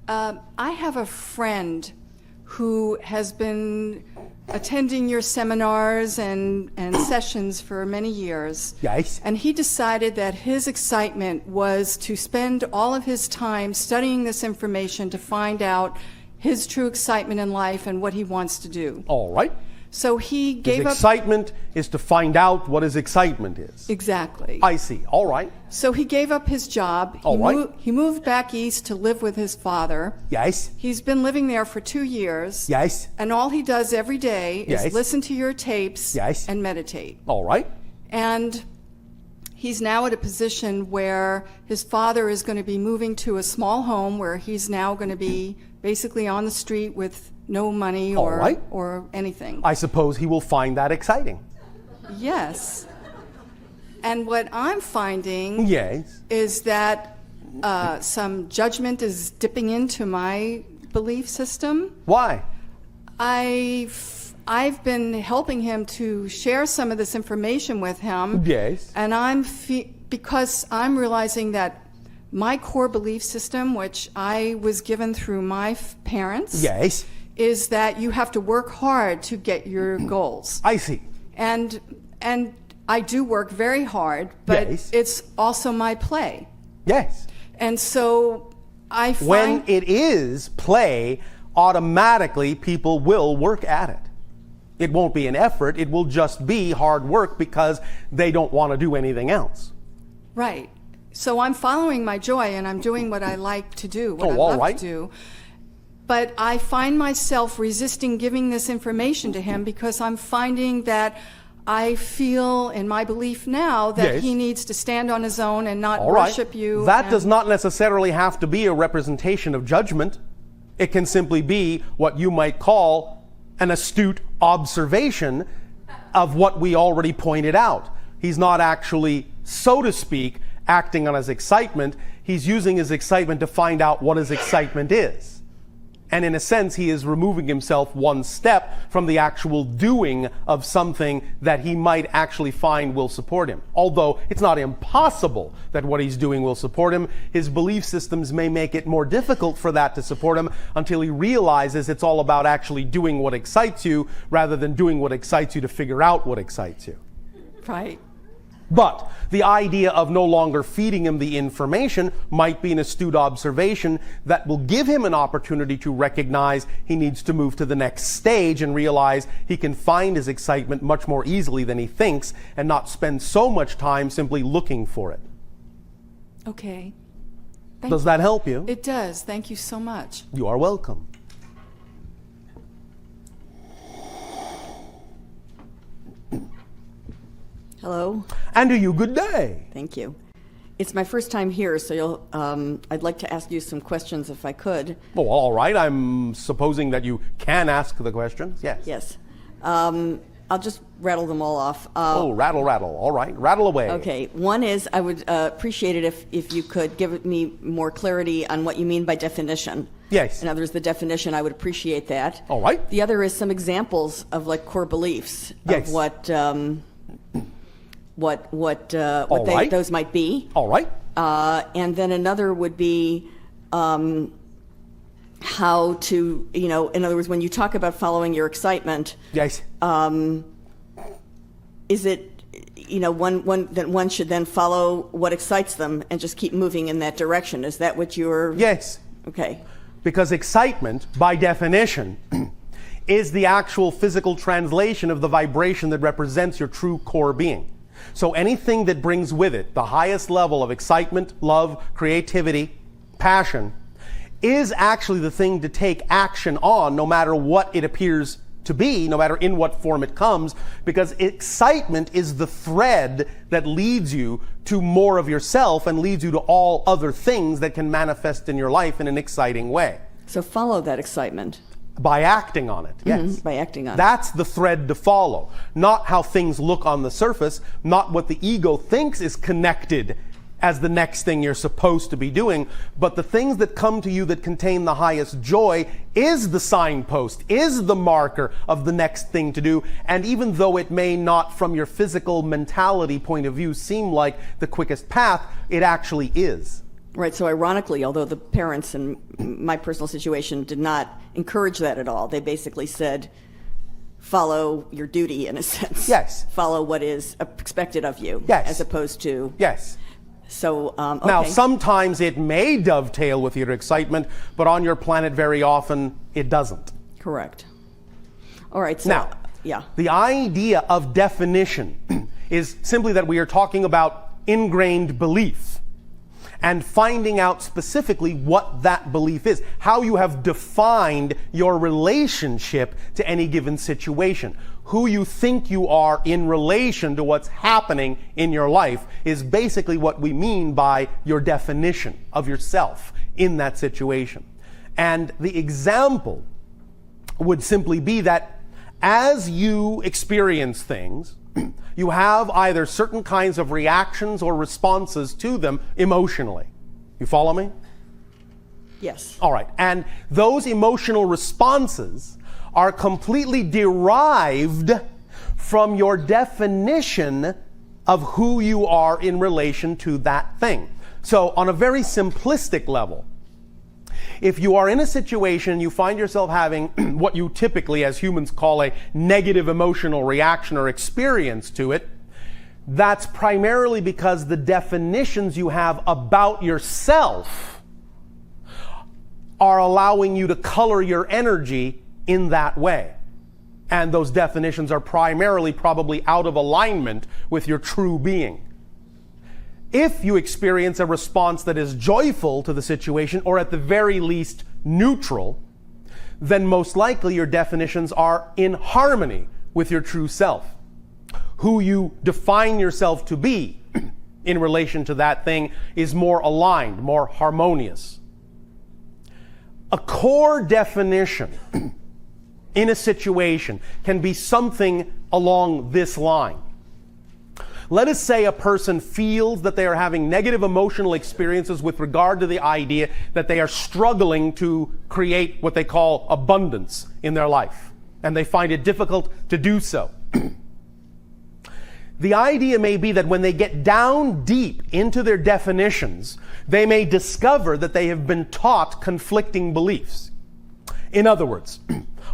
I have a friend who has been attending your seminars and sessions for many years. Yes. And he decided that his excitement was to spend all of his time studying this information to find out his true excitement in life and what he wants to do. All right. So he gave His up... excitement is to find out what his excitement is. Exactly. I see. All right. So he gave up his job. All right. He moved back east to live with his father. Yes. He's been living there for 2 years. Yes. And all he does every day is Yes. listen to your tapes Yes. and meditate. All right. And he's now at a position where his father is going to be moving to a small home where he's now going to be basically on the street with no money All right. or anything. I suppose he will find that exciting. Yes. And what I'm finding Yes. is that some judgment is dipping into my belief system. Why? I've been helping him to share some of this information with him. Yes. And because I'm realizing that my core belief system, which I was given through my parents, Yes. is that you have to work hard to get your goals. I see. And I do work very hard, but Yes. it's also my play. Yes. And so I find... When it is play, automatically people will work at it. It won't be an effort. It will just be hard work because they don't want to do anything else. Right. So I'm following my joy and I'm doing what I like to do, what I all love right. to do. But I find myself resisting giving this information to him because I'm finding that I feel in my belief now that Yes. he needs to stand on his own and not All right. worship you. That and- does not necessarily have to be a representation of judgment. It can simply be what you might call an astute observation of what we already pointed out. He's not actually, so to speak, acting on his excitement. He's using his excitement to find out what his excitement is. And in a sense, he is removing himself one step from the actual doing of something that he might actually find will support him. Although it's not impossible that what he's doing will support him, his belief systems may make it more difficult for that to support him until he realizes it's all about actually doing what excites you rather than doing what excites you to figure out what excites you. Right. But the idea of no longer feeding him the information might be an astute observation that will give him an opportunity to recognize he needs to move to the next stage and realize he can find his excitement much more easily than he thinks and not spend so much time simply looking for it. Okay. Does that help you? It does. Thank you so much. You are welcome. Hello. And to you, good day. Thank you. It's my first time here, so I'd like to ask you some questions if I could. Oh, all right. I'm supposing that you can ask the questions. Yes. Yes. I'll just rattle them all off. Rattle, rattle. All right. Rattle away. Okay. One is I would appreciate it if you could give me more clarity on what you mean by definition. Yes. In other words, the definition, I would appreciate that. All right. The other is some examples of like core beliefs Yes. of what right. those might be. All right. And then another would be how to, in other words, when you talk about following your excitement, Yes. is it, that one should then follow what excites them and just keep moving in that direction? Is that what you're... Yes. Okay. Because excitement, by definition, is the actual physical translation of the vibration that represents your true core being. So anything that brings with it the highest level of excitement, love, creativity, passion, is actually the thing to take action on, no matter what it appears to be, no matter in what form it comes, because excitement is the thread that leads you to more of yourself and leads you to all other things that can manifest in your life in an exciting way. So follow that excitement. By acting on it, yes. Mm-hmm. By acting on it. That's the thread to follow. Not how things look on the surface, not what the ego thinks is connected as the next thing you're supposed to be doing, but the things that come to you that contain the highest joy is the signpost, is the marker of the next thing to do. And even though it may not, from your physical mentality point of view, seem like the quickest path, it actually is. Right, so ironically, although the parents in my personal situation did not encourage that at all, they basically said, follow your duty in a sense. Yes. Follow what is expected of you. Yes. As opposed to. Yes. So, okay. Now, sometimes it may dovetail with your excitement, but on your planet very often it doesn't. Correct. All right, so. Now, yeah. the idea of definition is simply that we are talking about ingrained belief and finding out specifically what that belief is, how you have defined your relationship to any given situation. Who you think you are in relation to what's happening in your life is basically what we mean by your definition of yourself in that situation. And the example would simply be that as you experience things, you have either certain kinds of reactions or responses to them emotionally. You follow me? Yes. All right. And those emotional responses are completely derived from your definition of who you are in relation to that thing. So on a very simplistic level, if you are in a situation, you find yourself having what you typically as humans call a negative emotional reaction or experience to it, that's primarily because the definitions you have about yourself are allowing you to color your energy in that way. And those definitions are primarily probably out of alignment with your true being. If you experience a response that is joyful to the situation, or at the very least neutral, then most likely your definitions are in harmony with your true self. Who you define yourself to be in relation to that thing is more aligned, more harmonious. A core definition in a situation can be something along this line. Let us say a person feels that they are having negative emotional experiences with regard to the idea that they are struggling to create what they call abundance in their life, and they find it difficult to do so. The idea may be that when they get down deep into their definitions, they may discover that they have been taught conflicting beliefs. In other words,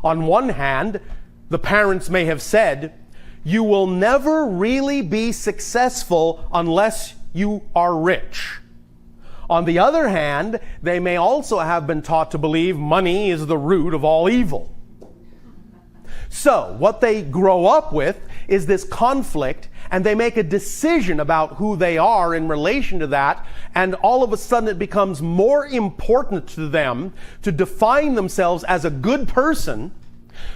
on one hand, the parents may have said, you will never really be successful unless you are rich. On the other hand, they may also have been taught to believe money is the root of all evil. So, what they grow up with is this conflict, and they make a decision about who they are in relation to that, and all of a sudden it becomes more important to them to define themselves as a good person.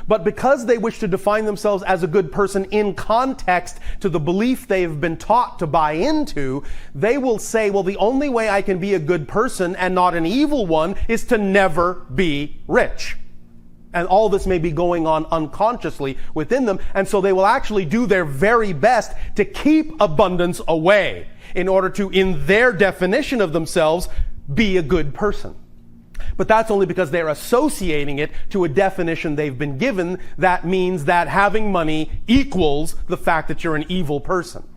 But because they wish to define themselves as a good person in context to the belief they've been taught to buy into, they will say, well, the only way I can be a good person and not an evil one is to never be rich. And all this may be going on unconsciously within them, and so they will actually do their very best to keep abundance away in order to, in their definition of themselves, be a good person. But that's only because they're associating it to a definition they've been given that means that having money equals the fact that you're an evil person.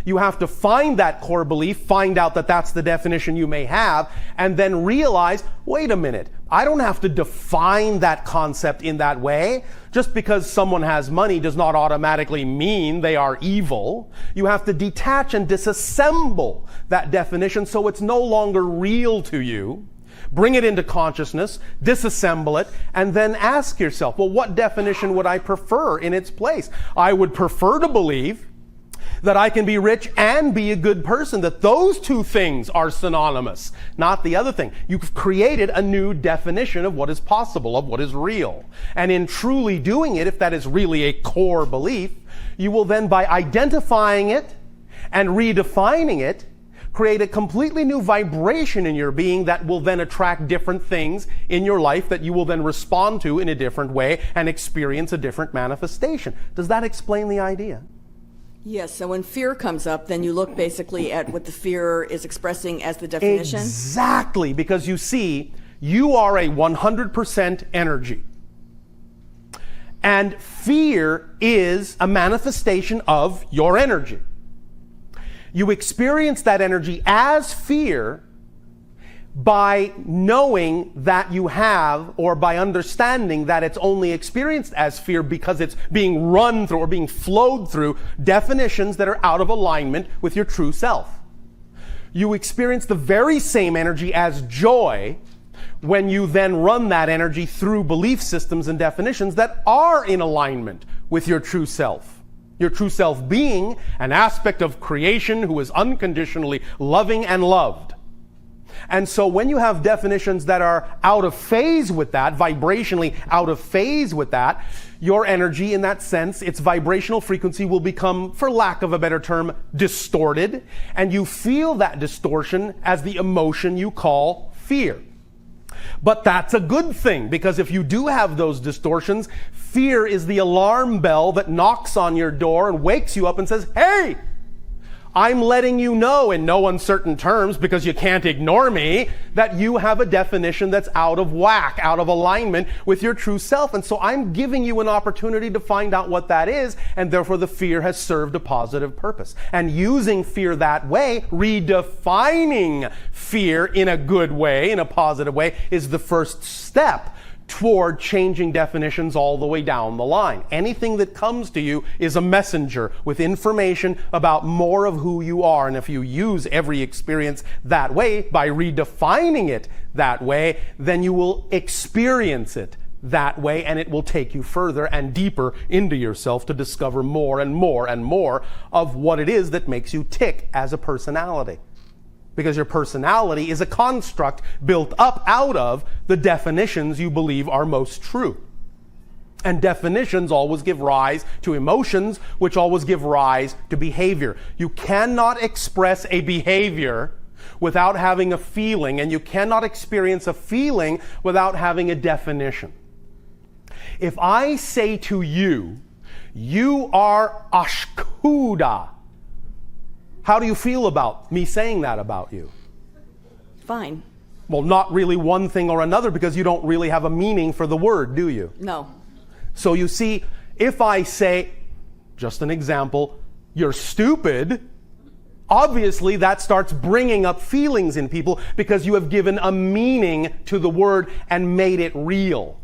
You have to find that core belief, find out that that's the definition you may have, and then realize, wait a minute, I don't have to define that concept in that way. Just because someone has money does not automatically mean they are evil. You have to detach and disassemble that definition so it's no longer real to you. Bring it into consciousness, disassemble it, and then ask yourself, well, what definition would I prefer in its place? I would prefer to believe that I can be rich and be a good person, that those two things are synonymous, not the other thing. You've created a new definition of what is possible, of what is real. And in truly doing it, if that is really a core belief, you will then, by identifying it and redefining it, create a completely new vibration in your being that will then attract different things in your life that you will then respond to in a different way and experience a different manifestation. Does that explain the idea? Yes, so when fear comes up, then you look basically at what the fear is expressing as the definition? Exactly, because you see, you are a 100% energy. And fear is a manifestation of your energy. You experience that energy as fear, by knowing that you have, or by understanding that it's only experienced as fear because it's being run through or being flowed through definitions that are out of alignment with your true self. You experience the very same energy as joy when you then run that energy through belief systems and definitions that are in alignment with your true self. Your true self being an aspect of creation who is unconditionally loving and loved. And so when you have definitions that are out of phase with that, vibrationally out of phase with that, your energy in that sense, its vibrational frequency will become, for lack of a better term, distorted. And you feel that distortion as the emotion you call fear. But that's a good thing, because if you do have those distortions, fear is the alarm bell that knocks on your door and wakes you up and says, hey, I'm letting you know in no uncertain terms, because you can't ignore me, that you have a definition that's out of whack, out of alignment with your true self. And so I'm giving you an opportunity to find out what that is, and therefore the fear has served a positive purpose. And using fear that way, redefining fear in a good way, in a positive way, is the first step toward changing definitions all the way down the line. Anything that comes to you is a messenger with information about more of who you are. And if you use every experience that way, by redefining it that way, then you will experience it that way, and it will take you further and deeper into yourself to discover more and more and more of what it is that makes you tick as a personality. Because your personality is a construct built up out of the definitions you believe are most true. And definitions always give rise to emotions, which always give rise to behavior. You cannot express a behavior without having a feeling, and you cannot experience a feeling without having a definition. If I say to you, you are ashkuda, how do you feel about me saying that about you? Fine. Well, not really one thing or another, because you don't really have a meaning for the word, do you? No. So you see, if I say, just an example, you're stupid, obviously that starts bringing up feelings in people, because you have given a meaning to the word and made it real.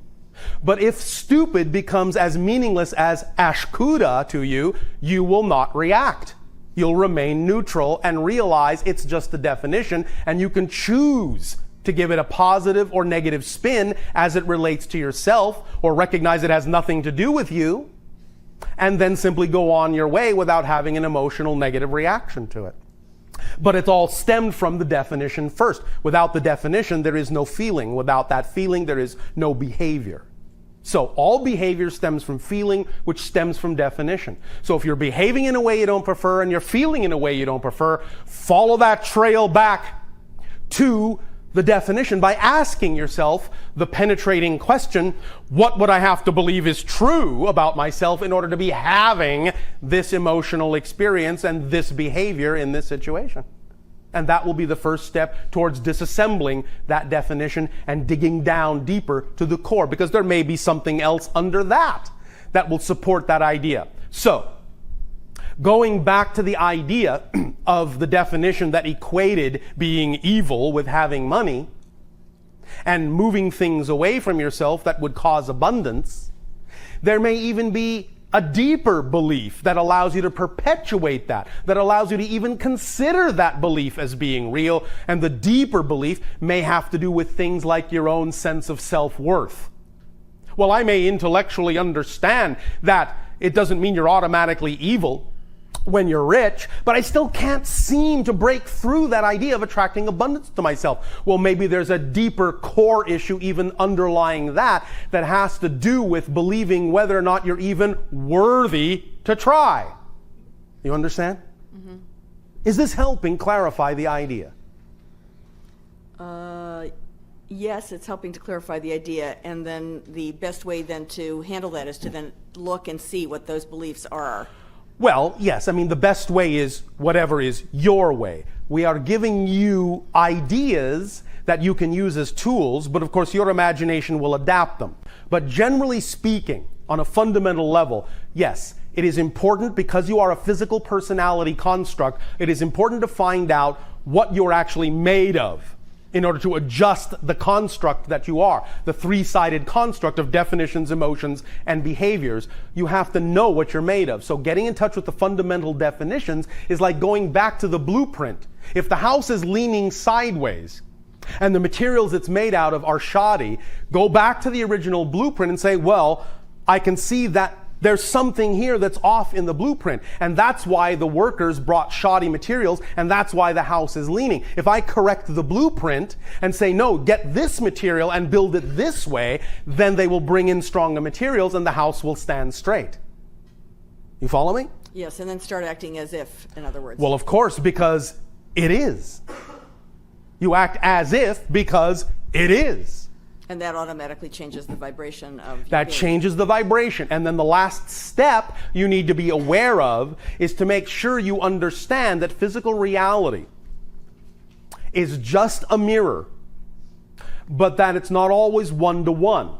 But if stupid becomes as meaningless as ashkuda to you, you will not react. You'll remain neutral and realize it's just a definition, and you can choose to give it a positive or negative spin as it relates to yourself, or recognize it has nothing to do with you, and then simply go on your way without having an emotional negative reaction to it. But it's all stemmed from the definition first. Without the definition, there is no feeling. Without that feeling, there is no behavior. So all behavior stems from feeling, which stems from definition. So if you're behaving in a way you don't prefer and you're feeling in a way you don't prefer, follow that trail back to the definition by asking yourself the penetrating question, what would I have to believe is true about myself in order to be having this emotional experience and this behavior in this situation? And that will be the first step towards disassembling that definition and digging down deeper to the core, because there may be something else under that that will support that idea. So, going back to the idea of the definition that equated being evil with having money and moving things away from yourself that would cause abundance, there may even be a deeper belief that allows you to perpetuate that allows you to even consider that belief as being real. And the deeper belief may have to do with things like your own sense of self-worth. Well, I may intellectually understand that it doesn't mean you're automatically evil when you're rich, but I still can't seem to break through that idea of attracting abundance to myself. Well, maybe there's a deeper core issue even underlying that has to do with believing whether or not you're even worthy to try. You understand? Mm-hmm. Is this helping clarify the idea? Yes, it's helping to clarify the idea, and then the best way then to handle that is to then look and see what those beliefs are. Well, yes. I mean, the best way is whatever is your way. We are giving you ideas that you can use as tools, but of course your imagination will adapt them. But generally speaking, on a fundamental level, yes, it is important, because you are a physical personality construct, it is important to find out what you're actually made of. in order to adjust the construct that you are, the three-sided construct of definitions, emotions, and behaviors. You have to know what you're made of. So getting in touch with the fundamental definitions is like going back to the blueprint. If the house is leaning sideways and the materials it's made out of are shoddy, go back to the original blueprint and say, well, I can see that there's something here that's off in the blueprint. And that's why the workers brought shoddy materials, and that's why the house is leaning. If I correct the blueprint and say, no, get this material and build it this way, then they will bring in stronger materials and the house will stand straight. You follow me? Yes, and then start acting as if, in other words. Well, of course, because it is. You act as if because it is. And that automatically changes the vibration of your That being. changes the vibration. And then the last step you need to be aware of is to make sure you understand that physical reality is just a mirror, but that it's not always one-to-one,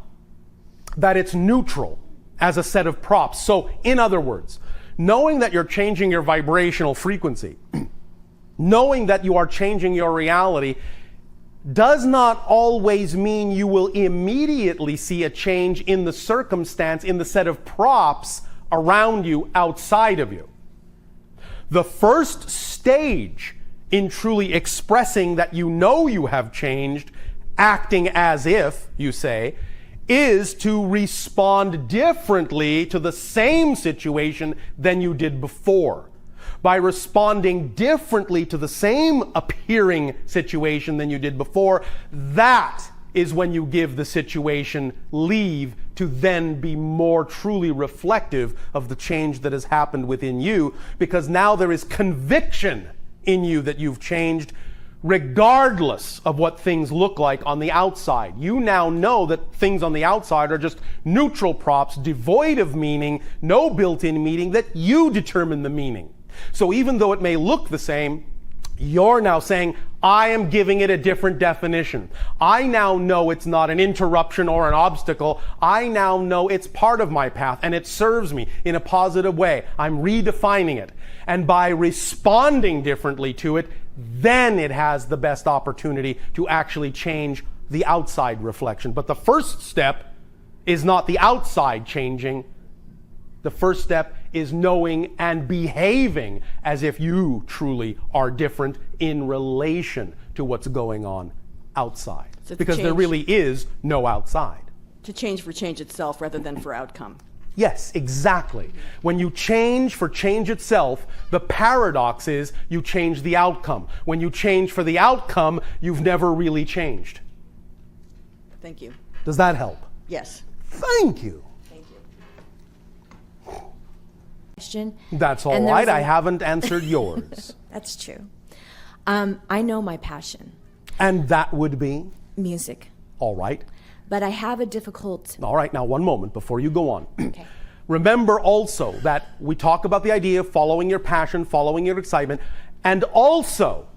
that it's neutral as a set of props. So, in other words, knowing that you're changing your vibrational frequency, knowing that you are changing your reality, does not always mean you will immediately see a change in the circumstance, in the set of props around you, outside of you. The first stage in truly expressing that you know you have changed, acting as if, you say, is to respond differently to the same situation than you did before. By responding differently to the same appearing situation than you did before, that is when you give the situation leave to then be more truly reflective of the change that has happened within you, because now there is conviction in you that you've changed, regardless of what things look like on the outside. You now know that things on the outside are just neutral props, devoid of meaning, no built-in meaning, that you determine the meaning. So even though it may look the same, you're now saying, I am giving it a different definition. I now know it's not an interruption or an obstacle. I now know it's part of my path and it serves me in a positive way. I'm redefining it. And by responding differently to it, then it has the best opportunity to actually change the outside reflection. But the first step is not the outside changing. The first step is knowing and behaving as if you truly are different in relation to what's going on outside. So because there really is no outside. To change for change itself rather than for outcome. Yes, exactly. When you change for change itself, the paradox is you change the outcome. When you change for the outcome, you've never really changed. Thank you. Does that help? Yes. Thank you. Question. That's all And there right. was a- I haven't answered yours. That's true. I know my passion, And that would be? music, All right. but I have a difficult. All right, now one moment before you go on. Okay. Remember also that we talk about the idea of following your passion, following your excitement, and also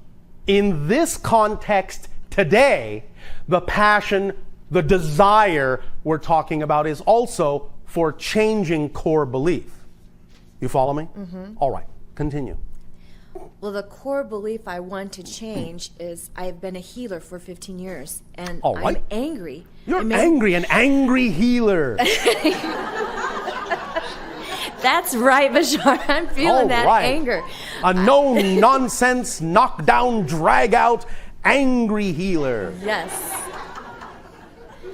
in this context today, the passion, the desire we're talking about is also for changing core belief. You follow me? Mm-hmm. All right, continue. Well, the core belief I want to change is I've been a healer for 15 years, and All right. I'm angry. You're angry, an angry healer. That's right, Bashar. I'm feeling All that right. anger. A no-nonsense, knock-down, drag-out, angry healer. Yes.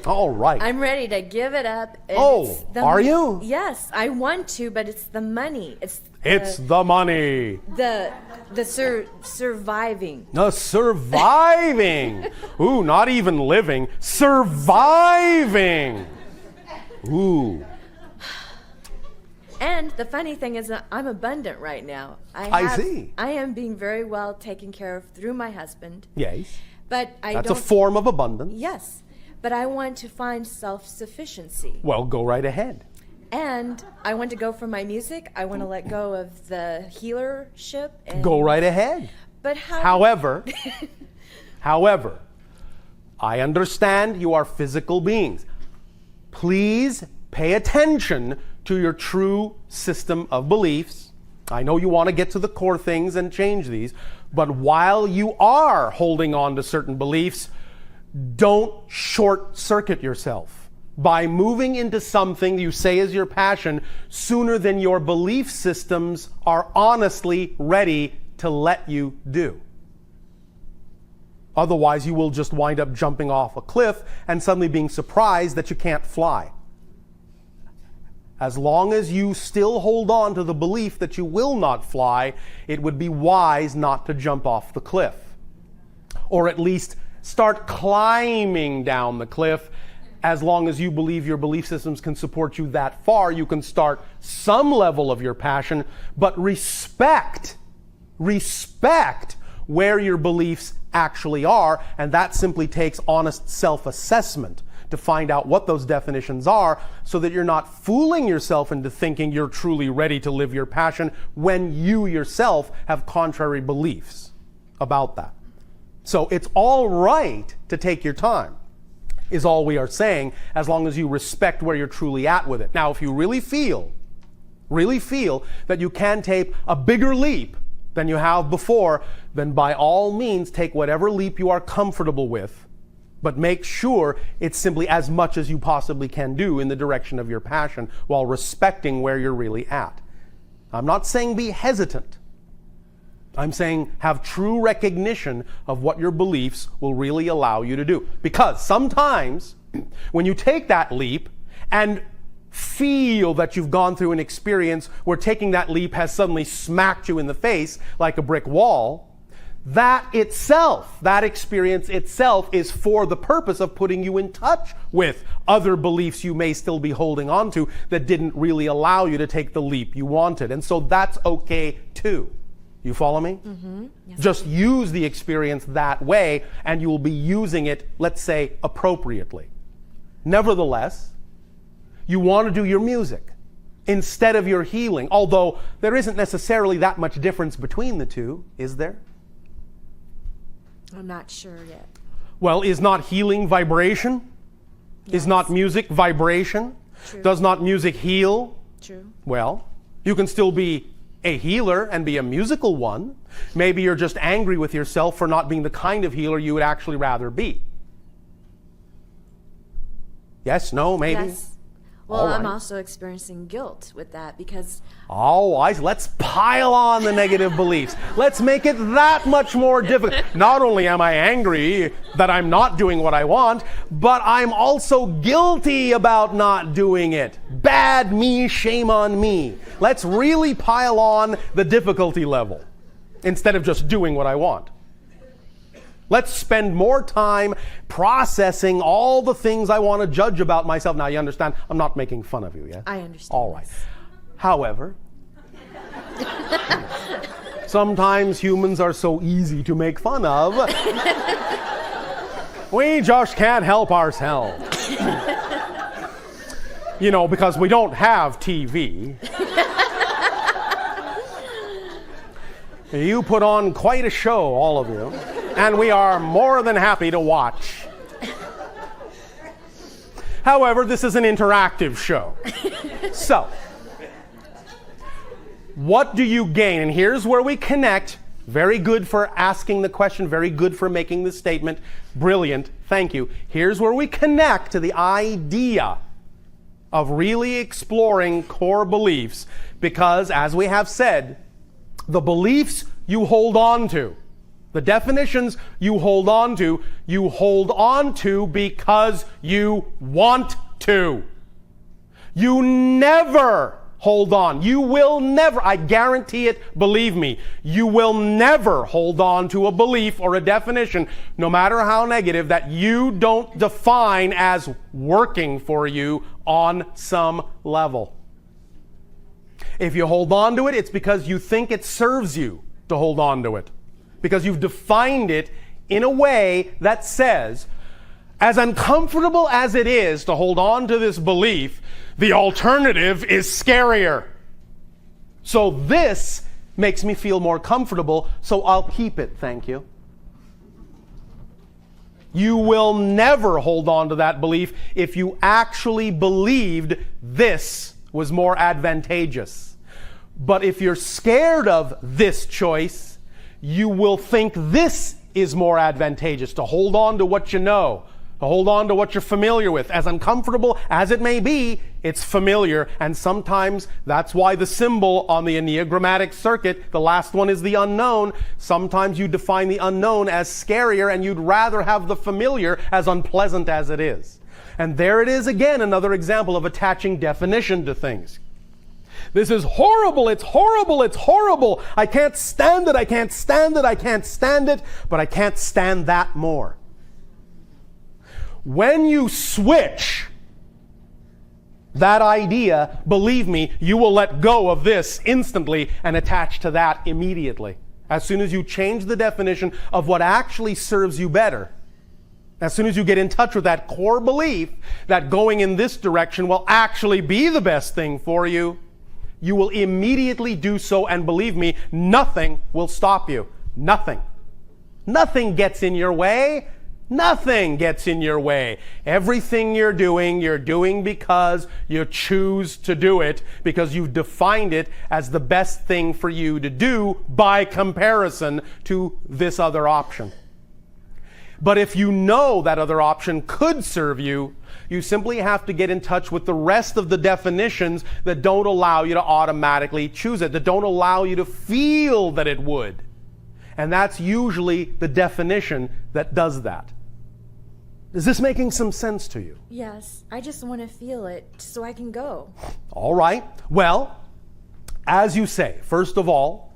All right. I'm ready to give it up. and Oh, it's the- are you? Yes, I want to, but it's the money. It's the money. the surviving. No, surviving. Ooh, not even living. Surviving. Ooh. And the funny thing is that I'm abundant right now. I see. I am being very well taken care of through my husband. Yes. But I That's don't. a form of abundance. Yes, but I want to find self-sufficiency, Well, go right ahead. and I want to go for my music. I want to let go of the healership. And, Go right ahead. But how? However, I understand you are physical beings. Please pay attention to your true system of beliefs. I know you want to get to the core things and change these, But while you are holding on to certain beliefs, don't short circuit yourself by moving into something you say is your passion sooner than your belief systems are honestly ready to let you do. Otherwise, you will just wind up jumping off a cliff and suddenly being surprised that you can't fly. As long as you still hold on to the belief that you will not fly, it would be wise not to jump off the cliff. Or at least start climbing down the cliff. As long as you believe your belief systems can support you that far, you can start some level of your passion, but respect where your beliefs actually are, and that simply takes honest self-assessment to find out what those definitions are so that you're not fooling yourself into thinking you're truly ready to live your passion when you yourself have contrary beliefs about that. So it's all right to take your time, is all we are saying, as long as you respect where you're truly at with it. Now, if you really feel that you can take a bigger leap than you have before, then by all means take whatever leap you are comfortable with, but make sure it's simply as much as you possibly can do in the direction of your passion while respecting where you're really at. I'm not saying be hesitant. I'm saying have true recognition of what your beliefs will really allow you to do. Because sometimes when you take that leap and feel that you've gone through an experience where taking that leap has suddenly smacked you in the face like a brick wall, that experience itself is for the purpose of putting you in touch with other beliefs you may still be holding on to that didn't really allow you to take the leap you wanted. And so that's okay too. You follow me? Mm-hmm. Yes. Just use the experience that way and you will be using it, let's say, appropriately. Nevertheless, you want to do your music instead of your healing, although there isn't necessarily that much difference between the two, is there? I'm not sure yet. Well, is not healing vibration? Yes. Is not music vibration? True. Does not music heal? True. Well, you can still be a healer and be a musical one. Maybe you're just angry with yourself for not being the kind of healer you would actually rather be. Yes, no, maybe? Yes. Well, All right. I'm also experiencing guilt with that because Let's pile on the negative beliefs. Let's make it that much more difficult. Not only am I angry that I'm not doing what I want, but I'm also guilty about not doing it. Bad me, shame on me. Let's really pile on the difficulty level instead of just doing what I want. Let's spend more time processing all the things I want to judge about myself. Now, you understand, I'm not making fun of you, yeah? I understand. All right. However, sometimes humans are so easy to make fun of. We just can't help ourselves. Because we don't have TV. You put on quite a show, all of you. And we are more than happy to watch. However, this is an interactive show. So, what do you gain? And here's where we connect. Very good for asking the question. Very good for making the statement. Brilliant. Thank you. Here's where we connect to the idea of really exploring core beliefs. Because, as we have said, the beliefs you hold on to, the definitions you hold on to because you want to. You never hold on. You will never, I guarantee it, believe me, you will never hold on to a belief or a definition, no matter how negative, that you don't define as working for you on some level. If you hold on to it, it's because you think it serves you to hold on to it. Because you've defined it in a way that says, as uncomfortable as it is to hold on to this belief, the alternative is scarier. So this makes me feel more comfortable, so I'll keep it, thank you. You will never hold on to that belief if you actually believed this was more advantageous. But if you're scared of this choice, you will think this is more advantageous, to hold on to what you know, to hold on to what you're familiar with. As uncomfortable as it may be, it's familiar, and sometimes that's why the symbol on the Enneagrammatic circuit, the last one is the unknown. Sometimes you define the unknown as scarier, and you'd rather have the familiar, as unpleasant as it is. And there it is again, another example of attaching definition to things. This is horrible, it's horrible, it's horrible. I can't stand it, I can't stand it, I can't stand it, but I can't stand that more. When you switch that idea, believe me, you will let go of this instantly and attach to that immediately. As soon as you change the definition of what actually serves you better, as soon as you get in touch with that core belief that going in this direction will actually be the best thing for you, you will immediately do so, and believe me, nothing will stop you. Nothing. Nothing gets in your way. Nothing gets in your way. Everything you're doing because you choose to do it, because you've defined it as the best thing for you to do by comparison to this other option. But if you know that other option could serve you, you simply have to get in touch with the rest of the definitions that don't allow you to automatically choose it, that don't allow you to feel that it would. And that's usually the definition that does that. Is this making some sense to you? Yes, I just want to feel it so I can go. All right. Well, as you say, first of all,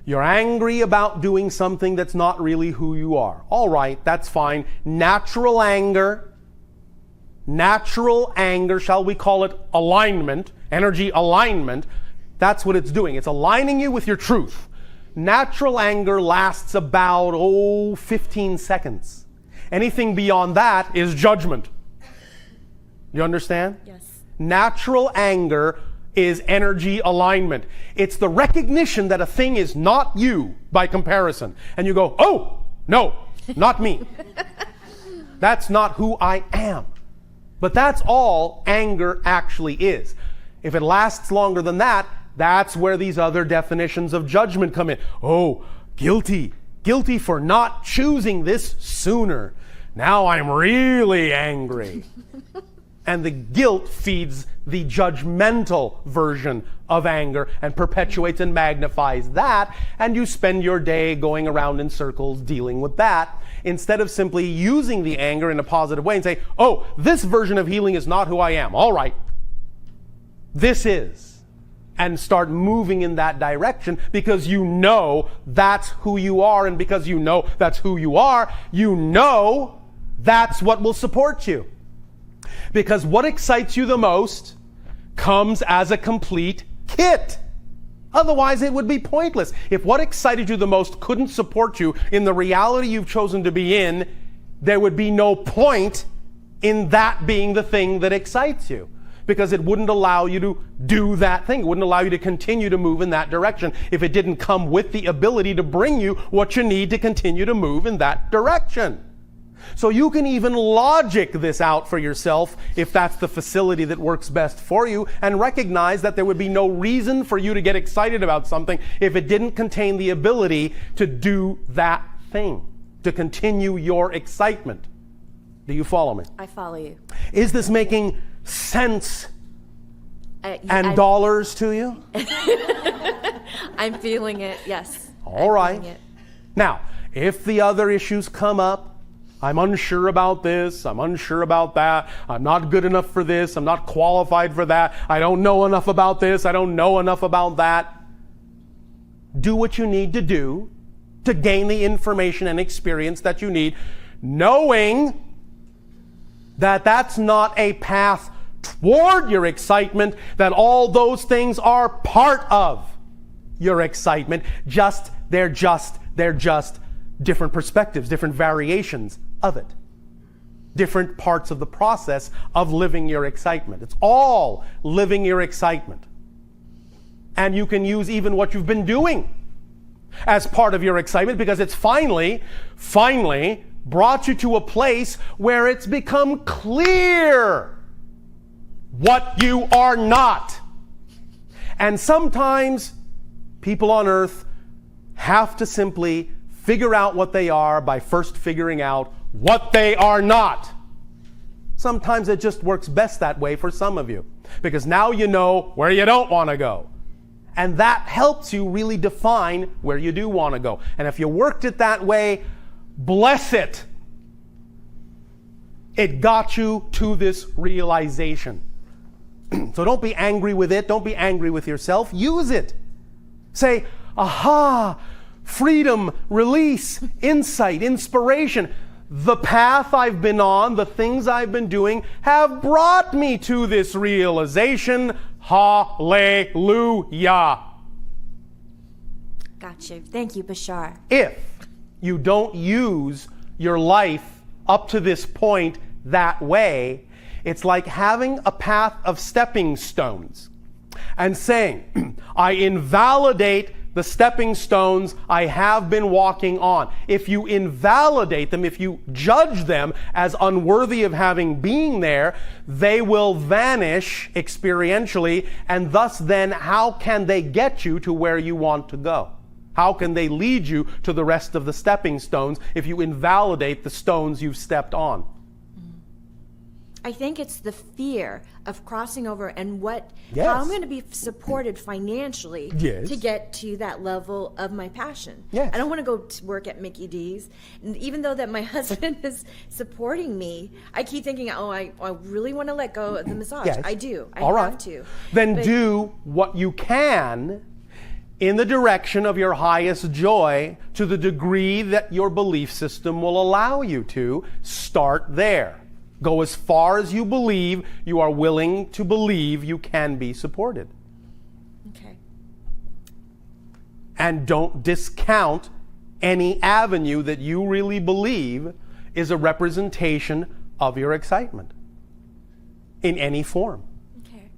you're angry about doing something that's not really who you are. All right, that's fine. Natural anger, shall we call it alignment, energy alignment, that's what it's doing. It's aligning you with your truth. Natural anger lasts about, 15 seconds. Anything beyond that is judgment. You understand? Yes. Natural anger is energy alignment. It's the recognition that a thing is not you by comparison. And you go, oh, no, not me. That's not who I am. But that's all anger actually is. If it lasts longer than that, that's where these other definitions of judgment come in. Oh, guilty for not choosing this sooner. Now I'm really angry. And the guilt feeds the judgmental version of anger and perpetuates and magnifies that, and you spend your day going around in circles dealing with that, instead of simply using the anger in a positive way and say, oh, this version of healing is not who I am. All right, this is. And start moving in that direction, because you know that's who you are, and because you know that's who you are, you know that's what will support you. Because what excites you the most comes as a complete kit. Otherwise, it would be pointless. If what excited you the most couldn't support you in the reality you've chosen to be in, there would be no point in that being the thing that excites you. Because it wouldn't allow you to do that thing. It wouldn't allow you to continue to move in that direction if it didn't come with the ability to bring you what you need to continue to move in that direction. So you can even logic this out for yourself if that's the facility that works best for you, and recognize that there would be no reason for you to get excited about something if it didn't contain the ability to do that thing, to continue your excitement. Do you follow me? I follow you. Is this making sense and I- dollars to you? I'm feeling it, yes. All I'm right. feeling it. Now, if the other issues come up, I'm unsure about this, I'm unsure about that, I'm not good enough for this, I'm not qualified for that, I don't know enough about this, I don't know enough about that. Do what you need to do to gain the information and experience that you need, knowing that that's not a path toward your excitement, that all those things are part of your excitement. They're just different perspectives, different variations of it. Different parts of the process of living your excitement. It's all living your excitement. And you can use even what you've been doing as part of your excitement, because it's finally brought you to a place where it's become clear what you are not. And sometimes people on earth have to simply figure out what they are by first figuring out what they are not. Sometimes it just works best that way for some of you, because now you know where you don't want to go. And that helps you really define where you do want to go. And if you worked it that way, bless it. It got you to this realization. So don't be angry with it. Don't be angry with yourself. Use it. Say, aha, freedom, release, insight, inspiration. The path I've been on, the things I've been doing have brought me to this realization. Hallelujah. Gotcha. Thank you, Bashar. If you don't use your life up to this point that way, it's like having a path of stepping stones and saying, I invalidate the stepping stones I have been walking on. If you invalidate them, if you judge them as unworthy of having been there, they will vanish experientially, and thus then how can they get you to where you want to go? How can they lead you to the rest of the stepping stones if you invalidate the stones you've stepped on? I think it's the fear of crossing over and Yes. how I'm going to be supported financially Yes. to get to that level of my passion. Yes. I don't want to go to work at Mickey D's. And even though that my husband is supporting me, I keep thinking, I really want to let go of the massage. Yes. I do. I All right. have to. Then But- do what you can in the direction of your highest joy to the degree that your belief system will allow you to. Start there. Go as far as you believe you are willing to believe you can be supported. Okay. And don't discount any avenue that you really believe is a representation of your excitement in any form. Okay.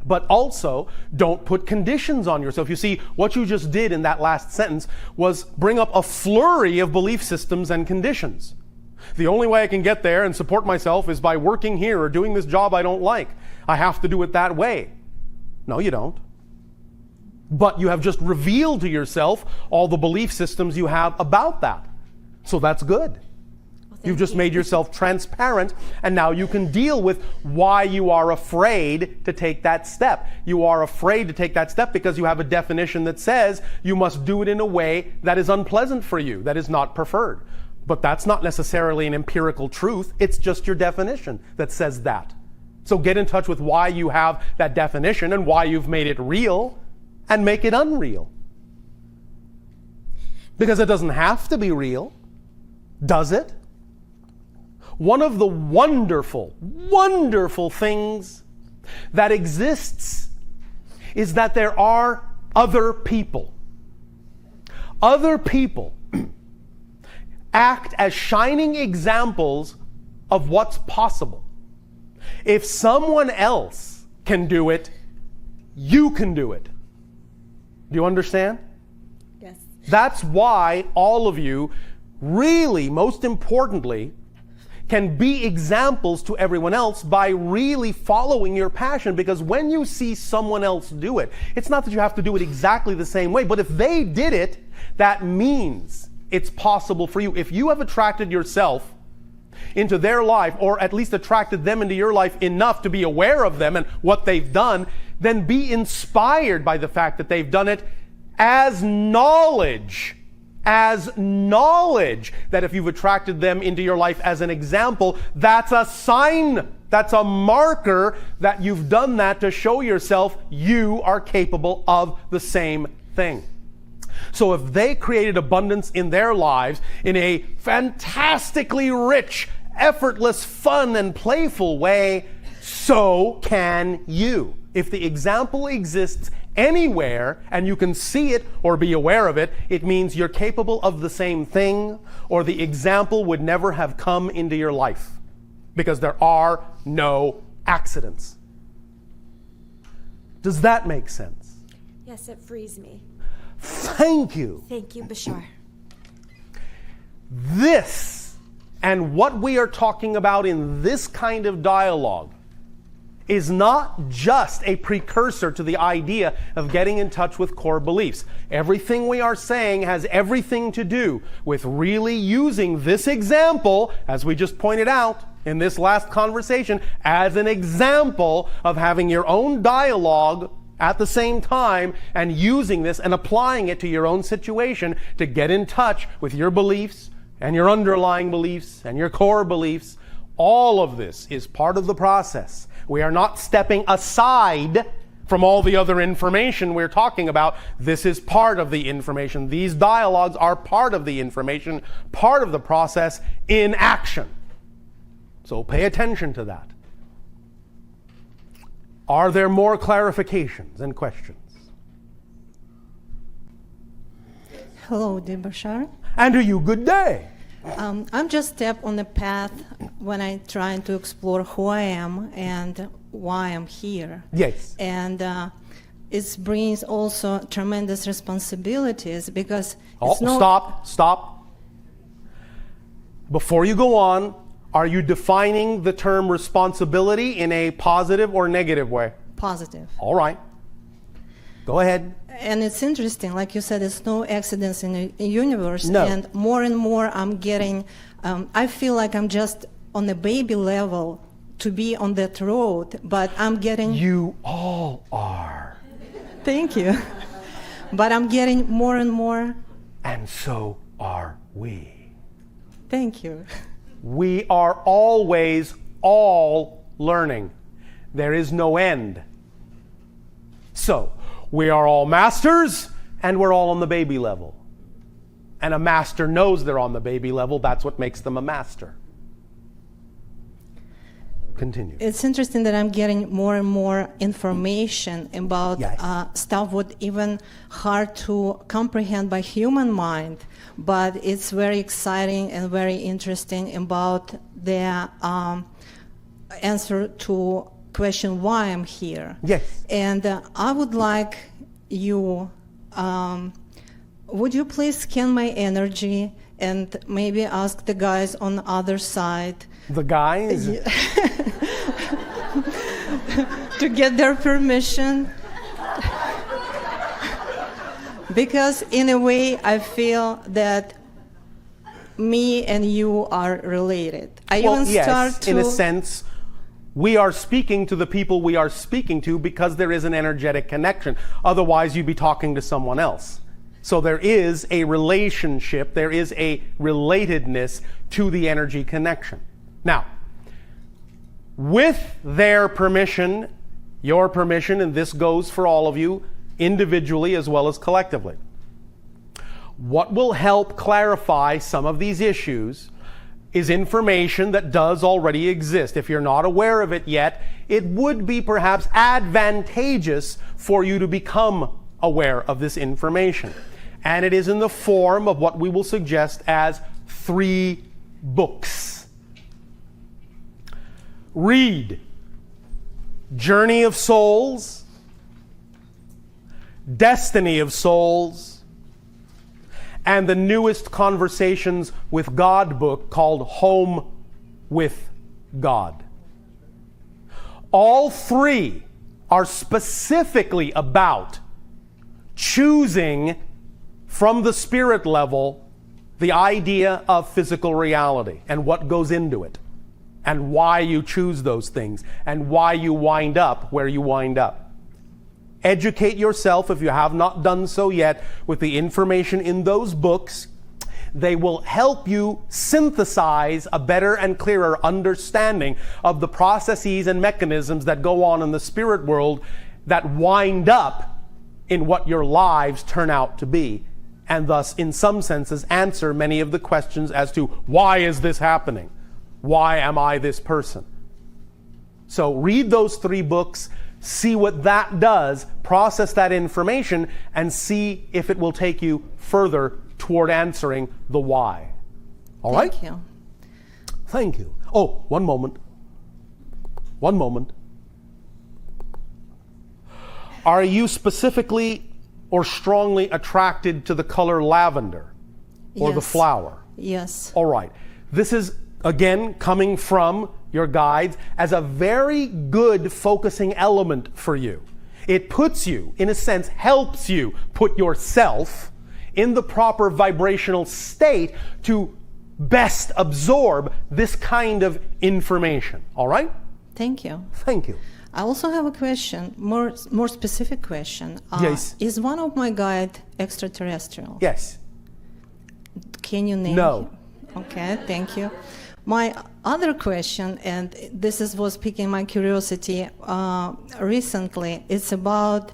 But also, don't put conditions on yourself. You see, what you just did in that last sentence was bring up a flurry of belief systems and conditions. The only way I can get there and support myself is by working here or doing this job I don't like. I have to do it that way. No, you don't. But you have just revealed to yourself all the belief systems you have about that. So that's good. You've just made yourself transparent, and now you can deal with why you are afraid to take that step. You are afraid to take that step because you have a definition that says you must do it in a way that is unpleasant for you, that is not preferred. But that's not necessarily an empirical truth. It's just your definition that says that. So get in touch with why you have that definition and why you've made it real, and make it unreal. Because it doesn't have to be real, does it? One of the wonderful, wonderful things that exists is that there are other people. Other people act as shining examples of what's possible. If someone else can do it, you can do it. Do you understand? Yes. That's why all of you, really, most importantly, can be examples to everyone else by really following your passion. Because when you see someone else do it, it's not that you have to do it exactly the same way, but if they did it, that means it's possible for you. If you have attracted yourself into their life, or at least attracted them into your life enough to be aware of them and what they've done, then be inspired by the fact that they've done it as knowledge. As knowledge that if you've attracted them into your life as an example, that's a sign, that's a marker that you've done that to show yourself you are capable of the same thing. So if they created abundance in their lives in a fantastically rich, effortless, fun, and playful way, so can you. If the example exists anywhere and you can see it or be aware of it, it means you're capable of the same thing, or the example would never have come into your life, because there are no accidents. Does that make sense? Yes, it frees me. Thank you. Thank you, Bashar. This and what we are talking about in this kind of dialogue is not just a precursor to the idea of getting in touch with core beliefs. Everything we are saying has everything to do with really using this example, as we just pointed out in this last conversation, as an example of having your own dialogue at the same time and using this and applying it to your own situation to get in touch with your beliefs and your underlying beliefs and your core beliefs. All of this is part of the process. We are not stepping aside from all the other information we're talking about. This is part of the information. These dialogues are part of the information, part of the process in action. So pay attention to that. Are there more clarifications and questions? Hello, dear Bashar. And to you, good day. I'm just step on the path when I trying to explore who I am and why I'm here. Yes. And it brings also tremendous responsibilities because Oh, it's no... stop. Before you go on, are you defining the term responsibility in a positive or negative way? Positive. All right. Go ahead. And it's interesting, like you said, there's no accidents in the universe. No. And more I'm getting, I feel like I'm just on the baby level to be on that road, but I'm getting... You all are. Thank you. But I'm getting more and more... And so are we. Thank you. We are always all learning. There is no end. So, we are all masters, and we're all on the baby level. And a master knows they're on the baby level. That's what makes them a master. Continue. It's interesting that I'm getting more and more information about Yes. stuff what even hard to comprehend by human mind, but it's very exciting and very interesting about the answer to question why I'm here. Yes. And I would like you, would you please scan my energy and maybe ask the guys on the other side The guys? to get their permission? Because in a way, I feel that me and you are related. I Well, even yes, start to... in a sense, we are speaking to the people we are speaking to because there is an energetic connection. Otherwise, you'd be talking to someone else. So there is a relationship, there is a relatedness to the energy connection. Now, with their permission, your permission, and this goes for all of you, individually as well as collectively, what will help clarify some of these issues is information that does already exist. If you're not aware of it yet, it would be perhaps advantageous for you to become aware of this information. And it is in the form of what we will suggest as 3 books. Read Journey of Souls, Destiny of Souls, and the newest Conversations with God book called Home with God. All 3 are specifically about choosing from the spirit level the idea of physical reality and what goes into it and why you choose those things and why you wind up where you wind up. Educate yourself, if you have not done so yet, with the information in those books. They will help you synthesize a better and clearer understanding of the processes and mechanisms that go on in the spirit world that wind up in what your lives turn out to be, and thus, in some senses, answer many of the questions as to why is this happening? Why am I this person? So read those 3 books, see what that does, process that information, and see if it will take you further toward answering the why. All right? Thank you. Thank you. Oh, one moment. One moment. Are you specifically or strongly attracted to the color lavender or the Yes. flower? Yes. All right. This is, again, coming from your guides, as a very good focusing element for you. It puts you, in a sense, helps you put yourself in the proper vibrational state to best absorb this kind of information. All right? Thank you. Thank you. I also have a question, more specific question. Yes. Is one of my guide extraterrestrial? Yes. Can you name No. him? Okay, thank you. My other question, and this was piquing my curiosity recently, it's about,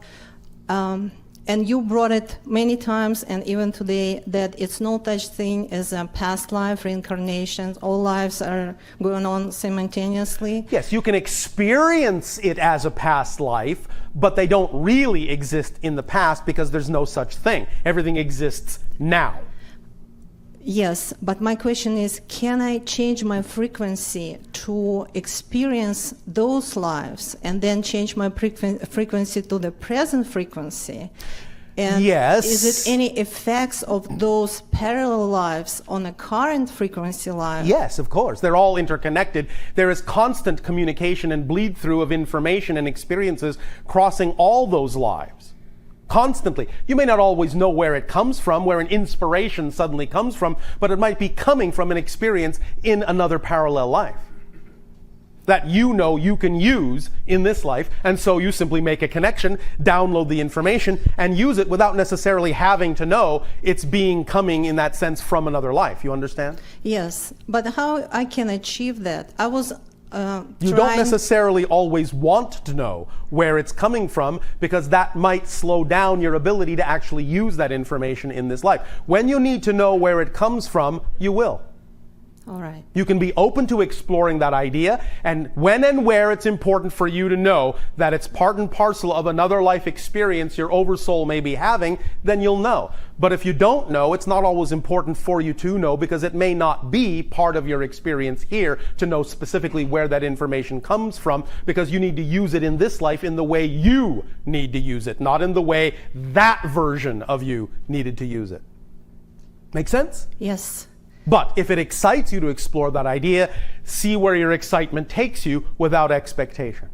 and you brought it many times and even today, that it's no such thing as a past life, reincarnation. All lives are going on simultaneously. Yes, you can experience it as a past life, but they don't really exist in the past because there's no such thing. Everything exists now. Yes, but my question is, can I change my frequency to experience those lives and then change my frequency to the present frequency? And Yes. is it any effects of those parallel lives on a current frequency life? Yes, of course. They're all interconnected. There is constant communication and bleed through of information and experiences crossing all those lives. Constantly. You may not always know where it comes from, where an inspiration suddenly comes from, but it might be coming from an experience in another parallel life that you know you can use in this life, and so you simply make a connection, download the information, and use it without necessarily having to know it's coming in that sense from another life. You understand? Yes, but how I can achieve that? I was You don't necessarily always want to know where it's coming from, because that might slow down your ability to actually use that information in this life. When you need to know where it comes from, you will. All right. You can be open to exploring that idea, and when and where it's important for you to know that it's part and parcel of another life experience your oversoul may be having, then you'll know. But if you don't know, it's not always important for you to know, because it may not be part of your experience here to know specifically where that information comes from, because you need to use it in this life in the way you need to use it, not in the way that version of you needed to use it. Make sense? Yes. But if it excites you to explore that idea, see where your excitement takes you without expectation.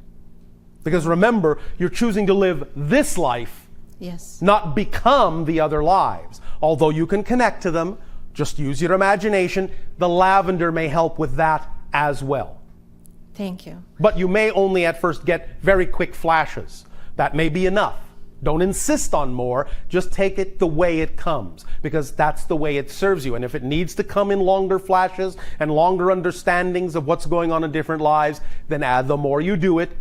Because remember, you're choosing to live this life, Yes. not become the other lives. Although you can connect to them, just use your imagination. The lavender may help with that as well. Thank you. But you may only at first get very quick flashes. That may be enough. Don't insist on more, just take it the way it comes, because that's the way it serves you. And if it needs to come in longer flashes and longer understandings of what's going on in different lives, then the more you do it,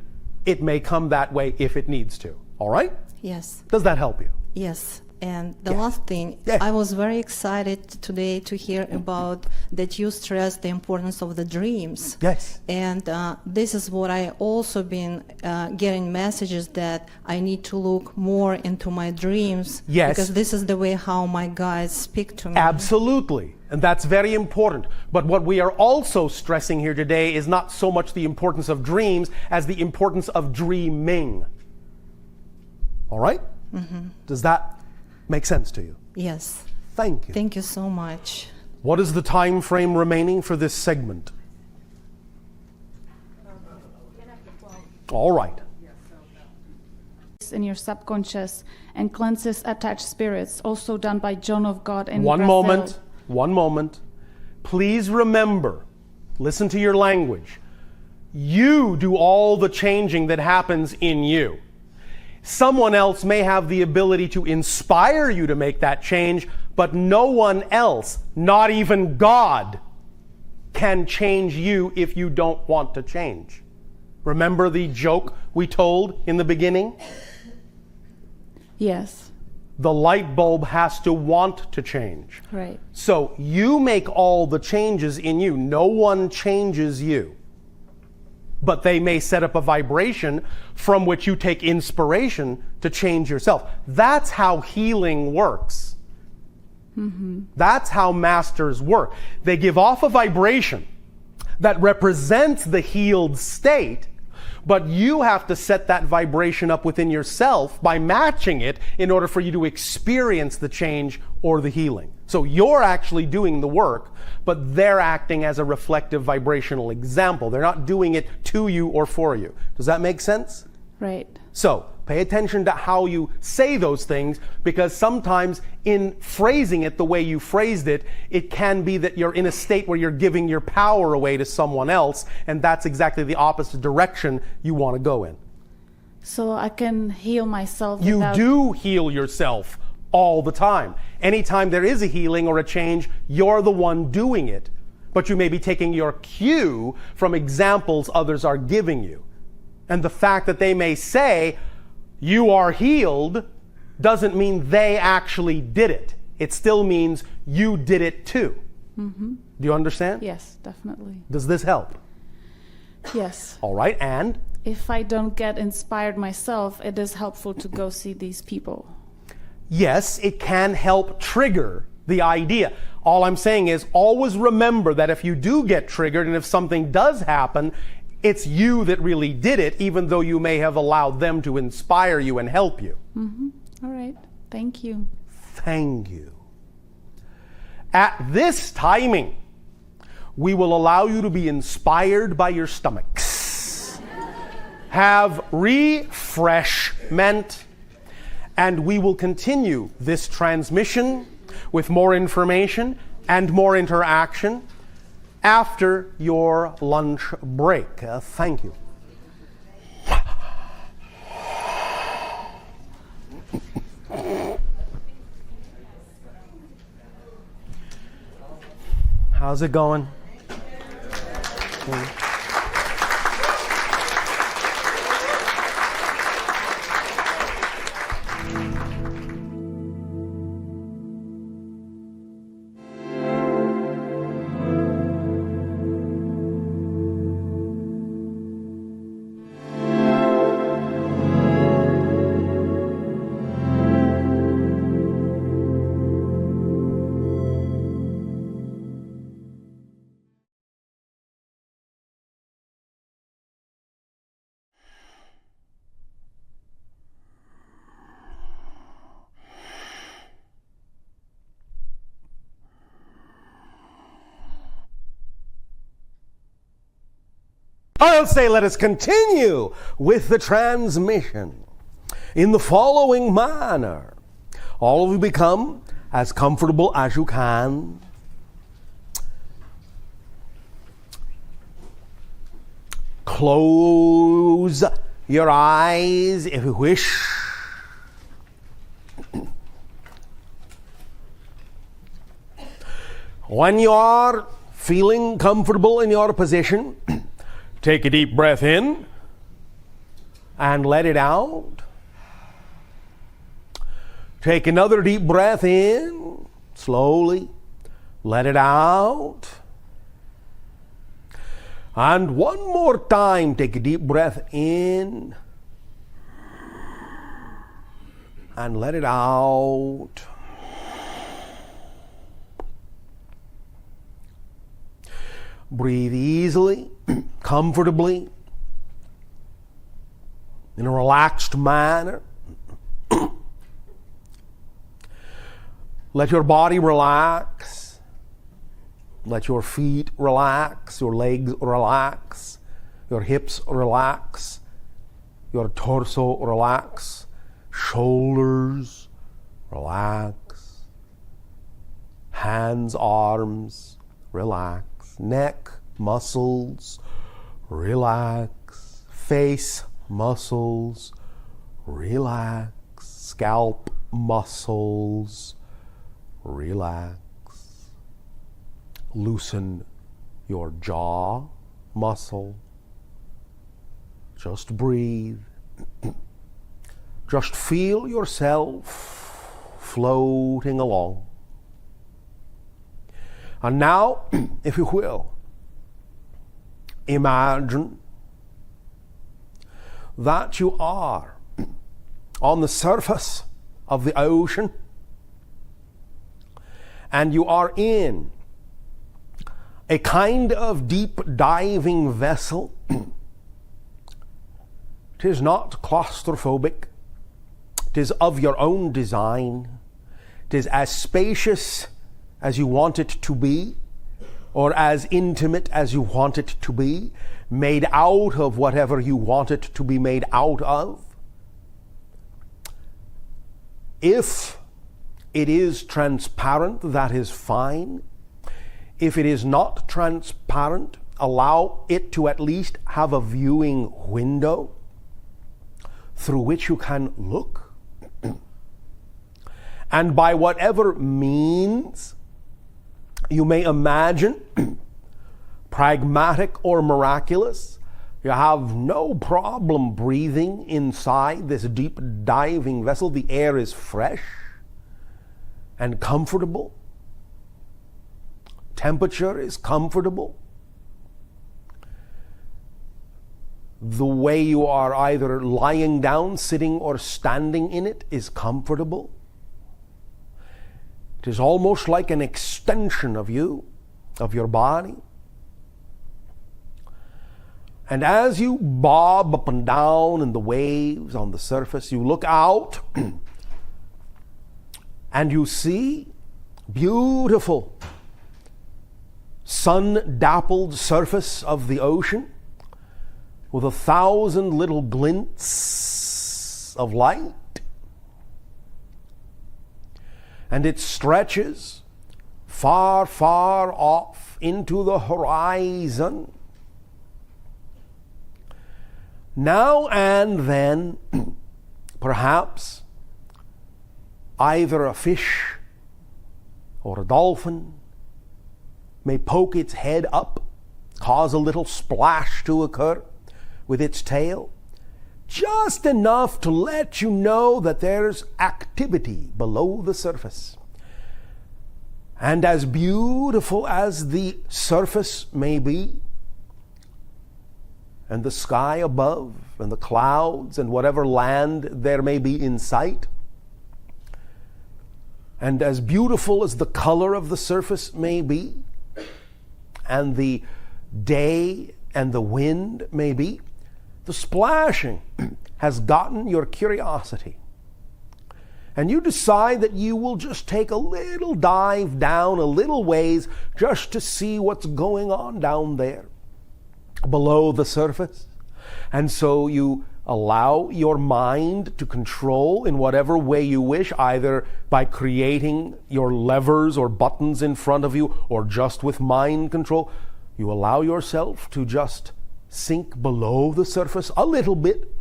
it may come that way if it needs to. All right? Yes. Does that help you? Yes. And the Yes. last thing, Yes. I was very excited today to hear about that you stressed the importance of the dreams. Yes. And this is what I also been getting messages that I need to look more into my dreams. Yes. Because this is the way how my guides speak to me. Absolutely. And that's very important. But what we are also stressing here today is not so much the importance of dreams as the importance of dreaming. All right? Mm-hmm. Does that make sense to you? Yes. Thank you. Thank you so much. What is the time frame remaining for this segment? All right. In your subconscious and cleanses attached spirits, also done by John of God in One Brazil. moment. Please remember, listen to your language. You do all the changing that happens in you. Someone else may have the ability to inspire you to make that change, but no one else, not even God, can change you if you don't want to change. Remember the joke we told in the beginning? Yes, The light bulb has to want to change. right. So you make all the changes in you. No one changes you. But they may set up a vibration from which you take inspiration to change yourself. That's how healing works. Mm-hmm. That's how masters work. They give off a vibration that represents the healed state, but you have to set that vibration up within yourself by matching it in order for you to experience the change or the healing. So you're actually doing the work, but they're acting as a reflective vibrational example. They're not doing it to you or for you. Does that make sense? Right. So pay attention to how you say those things, because sometimes in phrasing it the way you phrased it, it can be that you're in a state where you're giving your power away to someone else, and that's exactly the opposite direction you want to go in. So I can heal myself. You without... do heal yourself all the time. Anytime there is a healing or a change, you're the one doing it. But you may be taking your cue from examples others are giving you. And the fact that they may say, you are healed, doesn't mean they actually did it. It still means you did it too. Mm-hmm. Do you understand? Yes, definitely. Does this help? Yes. All right, and? If I don't get inspired myself, it is helpful to go see these people. Yes, it can help trigger the idea. All I'm saying is always remember that if you do get triggered and if something does happen, it's you that really did it, even though you may have allowed them to inspire you and help you. Mm-hmm. All right. Thank you. Thank you. At this timing, we will allow you to be inspired by your stomachs. Have refreshment. And we will continue this transmission with more information and more interaction after your lunch break. Thank you. How's it going? I'll say let us continue with the transmission in the following manner. All of you become as comfortable as you can. Close your eyes if you wish. When you are feeling comfortable in your position, take a deep breath in and let it out. Take another deep breath in, slowly, let it out. And one more time, take a deep breath in and let it out. Breathe easily, comfortably, in a relaxed manner. Let your body relax. Let your feet relax, your legs relax, your hips relax, your torso relax, shoulders relax, hands, arms relax. Neck, muscles, relax. Face, muscles, relax. Scalp, muscles, relax. Loosen your jaw muscle. Just breathe. Just feel yourself floating along. And now, if you will, imagine that you are on the surface of the ocean and you are in a kind of deep diving vessel. It is not claustrophobic. It is of your own design. It is as spacious as you want it to be, or as intimate as you want it to be, made out of whatever you want it to be made out of. If it is transparent, that is fine. If it is not transparent, allow it to at least have a viewing window through which you can look. And by whatever means you may imagine, pragmatic or miraculous, you have no problem breathing inside this deep diving vessel. The air is fresh and comfortable. Temperature is comfortable. The way you are either lying down, sitting, or standing in it is comfortable. It is almost like an extension of you, of your body. And as you bob up and down in the waves on the surface, you look out and you see beautiful sun-dappled surface of the ocean with 1,000 little glints of light. And it stretches far, far off into the horizon. Now and then, perhaps, either a fish or a dolphin may poke its head up, cause a little splash to occur with its tail, just enough to let you know that there's activity below the surface. And as beautiful as the surface may be, and the sky above, and the clouds, and whatever land there may be in sight, and as beautiful as the color of the surface may be, and the day and the wind may be, the splashing has gotten your curiosity. And you decide that you will just take a little dive down a little ways just to see what's going on down there below the surface. And so you allow your mind to control in whatever way you wish, either by creating your levers or buttons in front of you, or just with mind control. You allow yourself to just sink below the surface a little bit.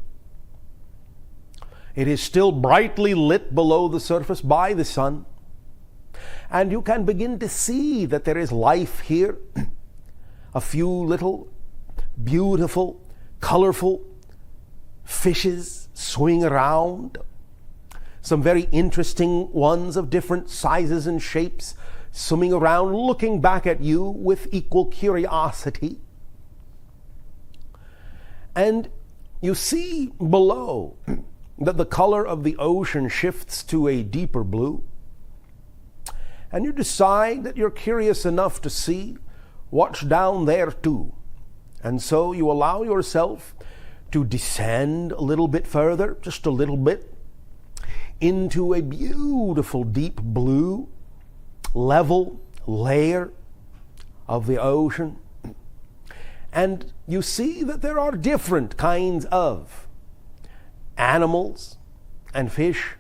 It is still brightly lit below the surface by the sun. And you can begin to see that there is life here. A few little beautiful, colorful fishes swimming around. Some very interesting ones of different sizes and shapes swimming around, looking back at you with equal curiosity. And you see below that the color of the ocean shifts to a deeper blue. And you decide that you're curious enough to see what's down there too. And so you allow yourself to descend a little bit further, just a little bit, into a beautiful deep blue, level layer of the ocean. And you see that there are different kinds of animals and fish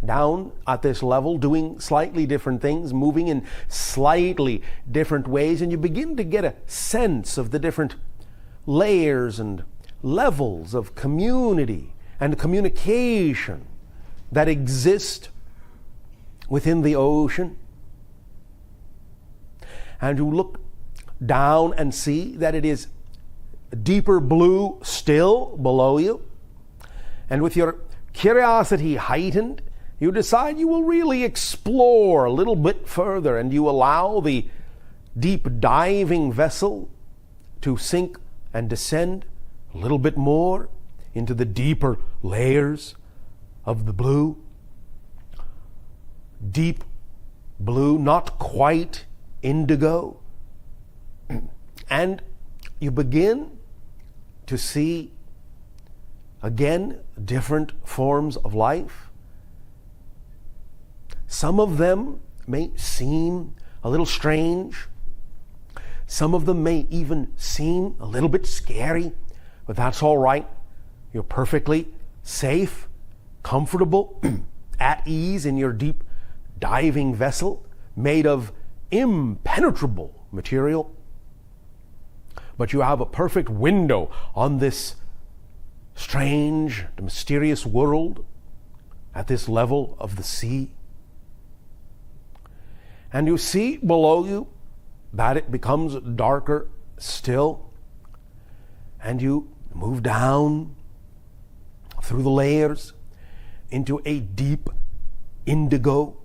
down at this level, doing slightly different things, moving in slightly different ways, and you begin to get a sense of the different layers and levels of community and communication that exist within the ocean. And you look down and see that it is deeper blue still below you. And with your curiosity heightened, you decide you will really explore a little bit further, and you allow the deep diving vessel to sink and descend a little bit more into the deeper layers of the blue. Deep blue, not quite indigo. And you begin to see again different forms of life. Some of them may seem a little strange. Some of them may even seem a little bit scary, but that's all right. You're perfectly safe, comfortable, at ease in your deep diving vessel made of impenetrable material. But you have a perfect window on this strange, mysterious world at this level of the sea. And you see below you that it becomes darker still, and you move down through the layers into a deep indigo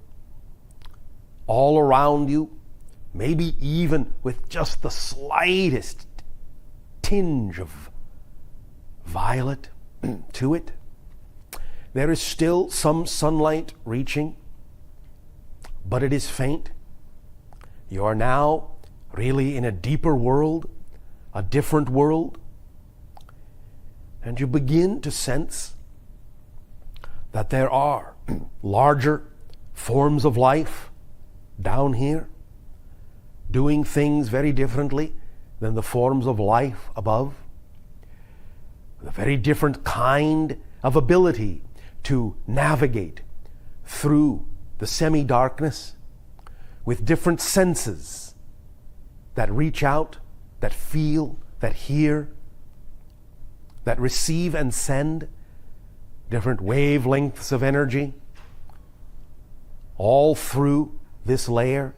all around you, maybe even with just the slightest tinge of violet to it. There is still some sunlight reaching, but it is faint. You are now really in a deeper world, a different world, and you begin to sense that there are larger forms of life down here, doing things very differently than the forms of life above, with a very different kind of ability to navigate through the semi-darkness, with different senses that reach out, that feel, that hear, that receive and send, different wavelengths of energy, all through this layer,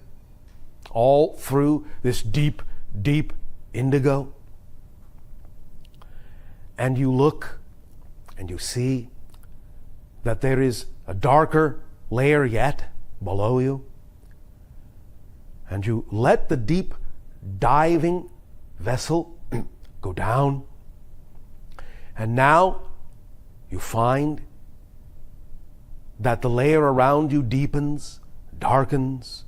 all through this deep, deep indigo. And you look and you see that there is a darker layer yet below you. And you let the deep diving vessel go down. And now you find that the layer around you deepens, darkens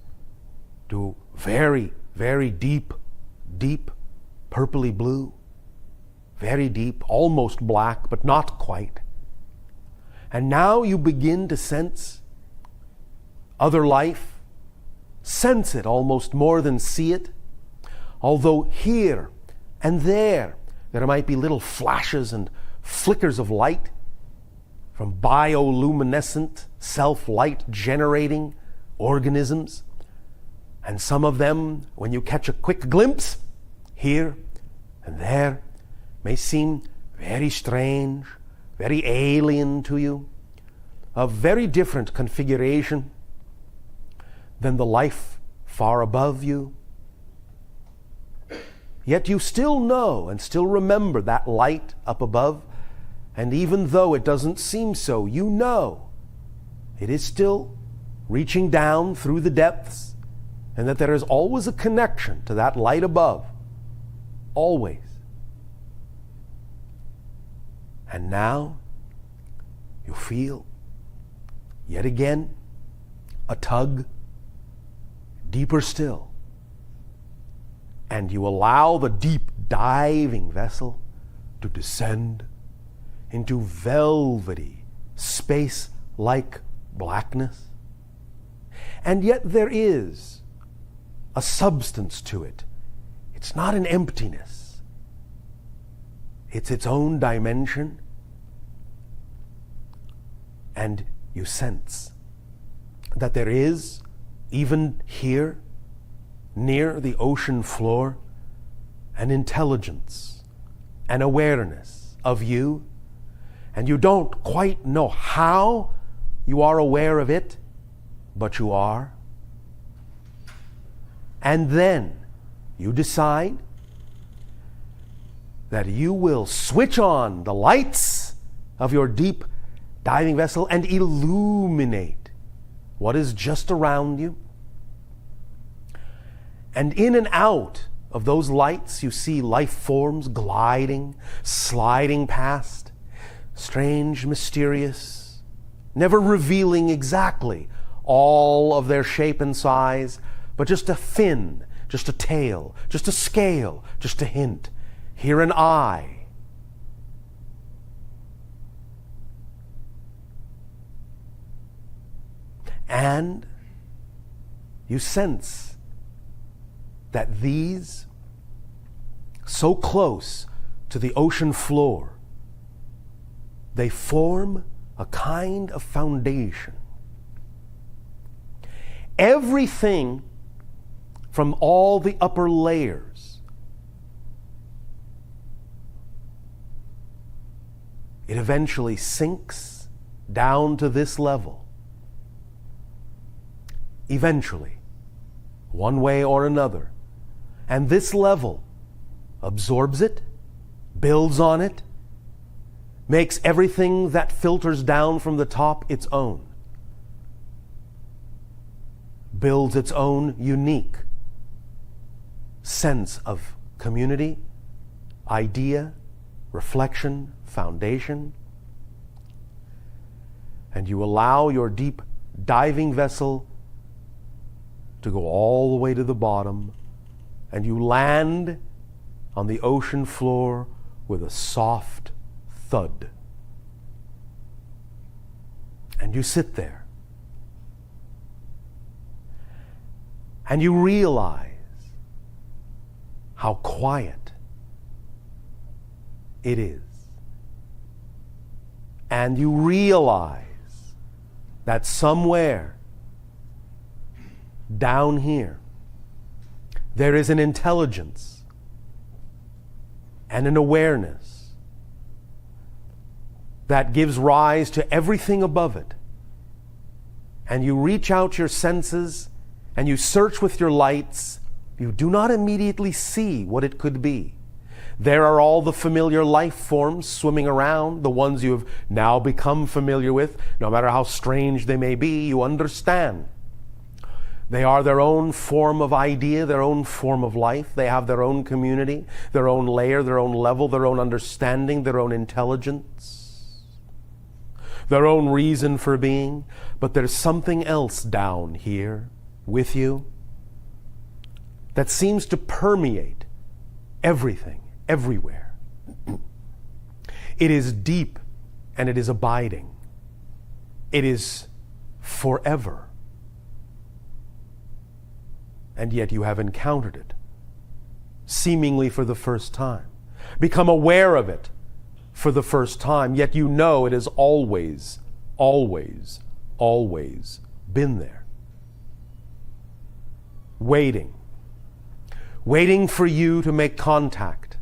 to very, very deep, deep purpley blue. Very deep, almost black, but not quite. And now you begin to sense other life, sense it almost more than see it, although here and there might be little flashes and flickers of light from bioluminescent, self-light generating organisms. And some of them, when you catch a quick glimpse here and there, may seem very strange, very alien to you, of very different configuration than the life far above you. Yet you still know and still remember that light up above, and even though it doesn't seem so, you know it is still reaching down through the depths, and that there is always a connection to that light above, always. And now you feel yet again a tug, deeper still, and you allow the deep diving vessel to descend into velvety, space-like blackness. And yet there is a substance to it. It's not an emptiness. It's its own dimension. And you sense that there is, even here, near the ocean floor, an intelligence, an awareness of you, and you don't quite know how you are aware of it, but you are. And then you decide that you will switch on the lights of your deep diving vessel and illuminate what is just around you. And in and out of those lights, you see life forms gliding, sliding past, strange, mysterious, never revealing exactly all of their shape and size, but just a fin, just a tail, just a scale, just a hint. Here an eye. And you sense that these, so close to the ocean floor, they form a kind of foundation. Everything from all the upper layers, it eventually sinks down to this level. Eventually, one way or another. And this level absorbs it, builds on it, makes everything that filters down from the top its own, builds its own unique sense of community, idea, reflection, foundation. And you allow your deep diving vessel to go all the way to the bottom, and you land on the ocean floor with a soft thud. And you sit there. And you realize how quiet it is. And you realize that somewhere down here there is an intelligence and an awareness that gives rise to everything above it. And you reach out your senses and you search with your lights. You do not immediately see what it could be. There are all the familiar life forms swimming around, the ones you have now become familiar with. No matter how strange they may be, you understand. They are their own form of idea, their own form of life. They have their own community, their own layer, their own level, their own understanding, their own intelligence, their own reason for being. But there's something else down here with you that seems to permeate everything, everywhere. It is deep and it is abiding. It is forever. And yet you have encountered it, seemingly for the first time. Become aware of it for the first time, yet you know it has always, always, always been there. Waiting for you to make contact,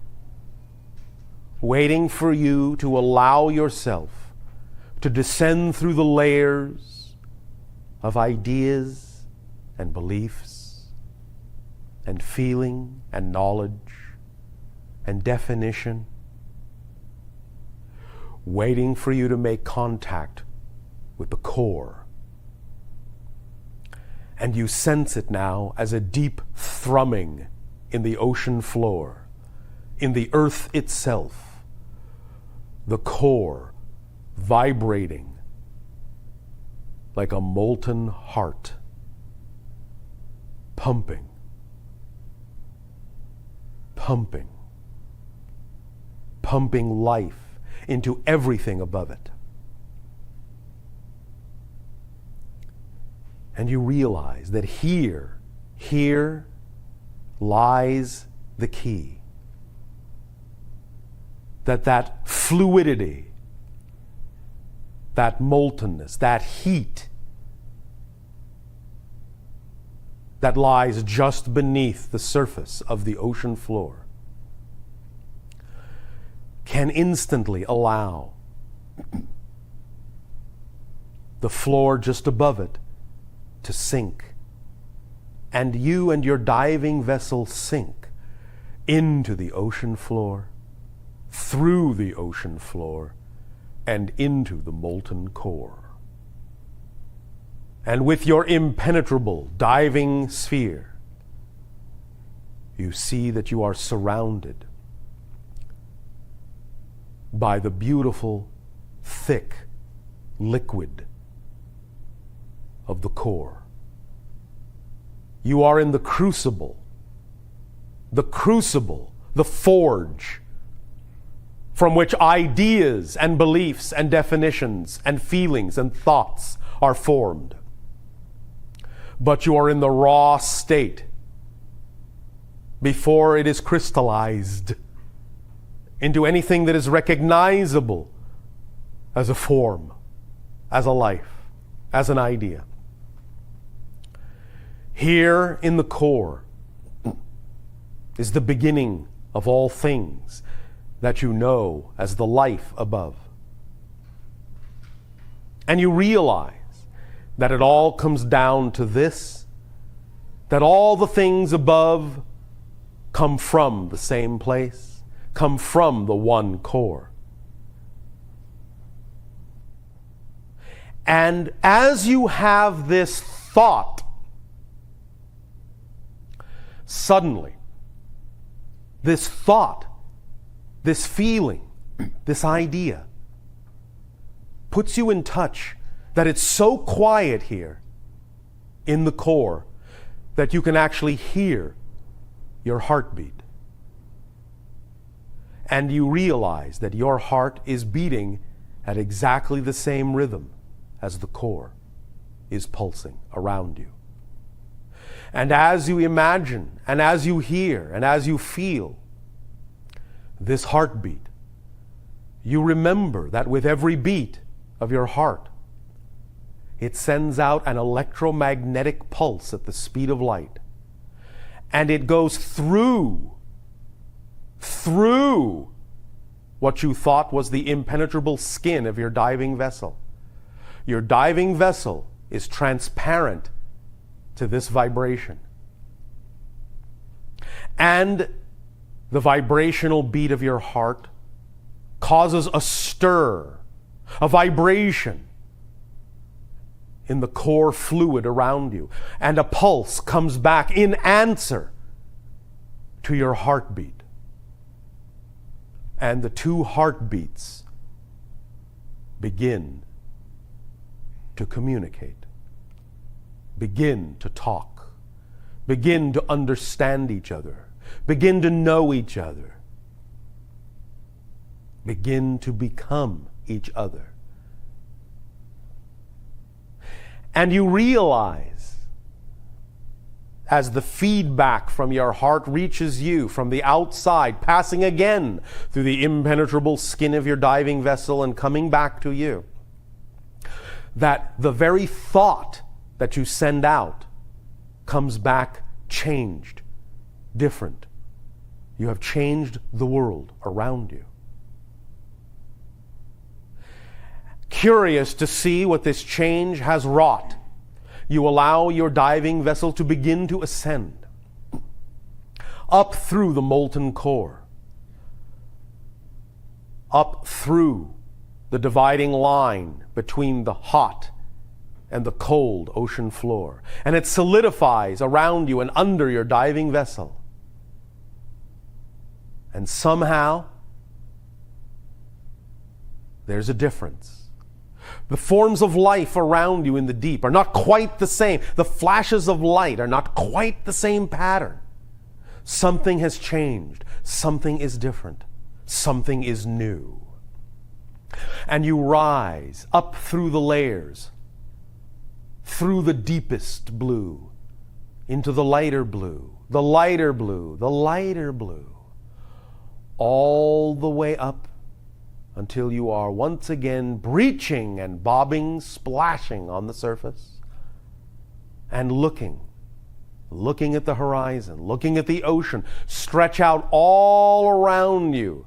waiting for you to allow yourself to descend through the layers of ideas and beliefs and feeling and knowledge and definition, waiting for you to make contact with the core. And you sense it now as a deep thrumming in the ocean floor, in the earth itself, the core vibrating like a molten heart, pumping, pumping, pumping life into everything above it. And you realize that here lies the key. That fluidity, that moltenness, that heat that lies just beneath the surface of the ocean floor can instantly allow the floor just above it to sink, and you and your diving vessel sink into the ocean floor, through the ocean floor, and into the molten core. And with your impenetrable diving sphere, you see that you are surrounded by the beautiful, thick liquid of the core. You are in the crucible, the forge, from which ideas and beliefs and definitions and feelings and thoughts are formed. but you are in the raw state before it is crystallized into anything that is recognizable as a form, as a life, as an idea. Here in the core is the beginning of all things that you know as the life above. And you realize that it all comes down to this, that all the things above come from the same place, come from the one core. And as you have this thought, suddenly, this thought, this feeling, this idea puts you in touch that it's so quiet here in the core that you can actually hear your heartbeat. And you realize that your heart is beating at exactly the same rhythm as the core is pulsing around you. And as you imagine, and as you hear, and as you feel this heartbeat, you remember that with every beat of your heart, it sends out an electromagnetic pulse at the speed of light. And it goes through what you thought was the impenetrable skin of your diving vessel. Your diving vessel is transparent to this vibration. And the vibrational beat of your heart causes a stir, a vibration in the core fluid around you. And a pulse comes back in answer to your heartbeat. And the two heartbeats begin to communicate, begin to talk, begin to understand each other, begin to know each other, begin to become each other. And you realize, as the feedback from your heart reaches you from the outside, passing again through the impenetrable skin of your diving vessel and coming back to you, that the very thought that you send out comes back changed, different. You have changed the world around you. Curious to see what this change has wrought, you allow your diving vessel to begin to ascend up through the molten core, up through the dividing line between the hot and the cold ocean floor. And it solidifies around you and under your diving vessel. And somehow, there's a difference. The forms of life around you in the deep are not quite the same. The flashes of light are not quite the same pattern. Something has changed. Something is different. Something is new. And you rise up through the layers, through the deepest blue, into the lighter blue, the lighter blue, the lighter blue, all the way up until you are once again breaching and bobbing, splashing on the surface, and looking at the horizon, looking at the ocean stretch out all around you